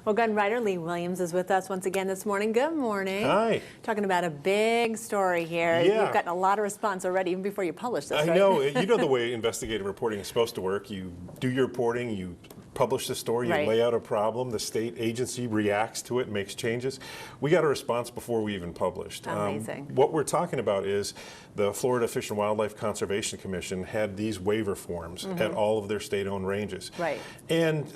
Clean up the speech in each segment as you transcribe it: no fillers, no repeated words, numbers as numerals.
Well, gun writer Lee Williams is with us once again this morning. Good morning. Hi. Talking about a big story here. Yeah. You've gotten a lot of response already, even before you published this, I right? know. You know the way investigative reporting is supposed to work. You do your reporting, you publish the story, you Right. lay out a problem, the state agency reacts to it, makes changes. We got a response before we even published. Amazing. What we're talking about is the Florida Fish and Wildlife Conservation Commission had these waiver forms at all of their state-owned ranges. Right. And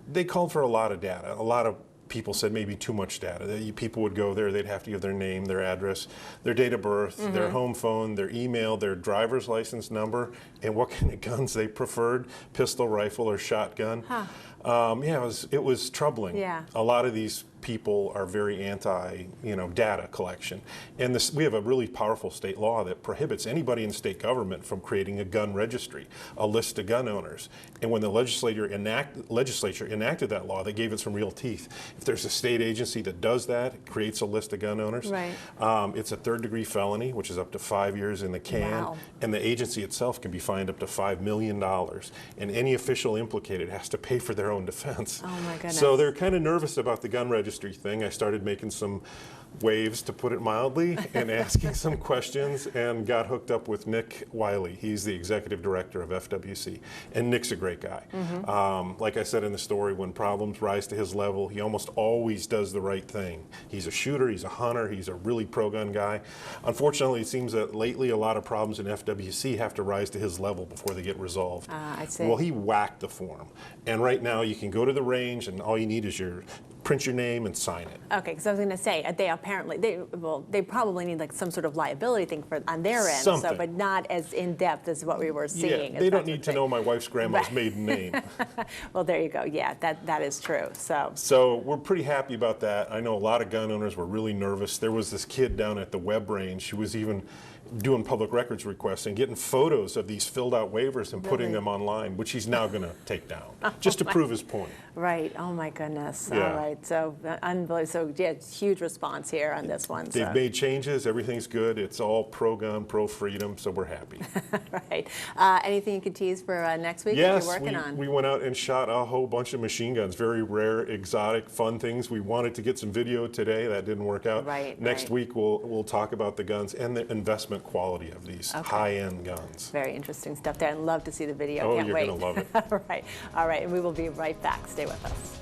they called for a lot of data. A lot of people said maybe too much data. People would go there, they'd have to give their name, their address, their date of birth, their home phone, their email, their driver's license number, and what kind of guns they preferred, pistol, rifle, or shotgun. Huh. Yeah, it was troubling. Yeah. A lot of these people are very anti, data collection. And we have a really powerful state law that prohibits anybody in state government from creating a gun registry, a list of gun owners. And when the legislature enacted that law, they gave it some real teeth. If there's a state agency that does that, it creates a list of gun owners, right. It's a third-degree felony, which is up to 5 years in the can. Wow. And the agency itself can be fined up to $5 million. And any official implicated has to pay for their own defense. Oh my goodness. So they're kind of nervous about the gun registry thing. I started making some waves, to put it mildly, and asking some questions, and got hooked up with Nick Wiley. He's the executive director of FWC, and Nick's a great guy. Like I said in the story, when problems rise to his level, he almost always does the right thing. He's a shooter, he's a hunter, he's a really pro-gun guy. Unfortunately, it seems that lately a lot of problems in FWC have to rise to his level before they get resolved. I see. Well, he whacked the form, and right now you can go to the range, and all you need is print your name and sign it. Okay, because I was going to say, they probably need like some sort of liability thing on their end, Something. but not as in-depth as what we were seeing. Yeah, they don't need to know my wife's grandma's maiden name. Well, there you go. Yeah, that is true. So we're pretty happy about that. I know a lot of gun owners were really nervous. There was this kid down at the web range who was even doing public records requests and getting photos of these filled out waivers and putting them online, which he's now going to take down, just to prove his point. Right. Oh my goodness. Yeah. All right. So unbelievable. So yeah, huge response here on this one. They've made changes. Everything's good. It's all pro-gun, pro-freedom. So we're happy. Right. Anything you could tease for next week? Yes, that you're working on? We went out and shot a whole bunch of machine guns. Very rare, exotic, fun things. We wanted to get some video today. That didn't work out. Right. Next week we'll talk about the guns and the investment quality of these high-end guns. Very interesting stuff there. I'd love to see the video. Oh, Can't you're wait. going to love it. All right. All right. And we will be right back. Stay with us.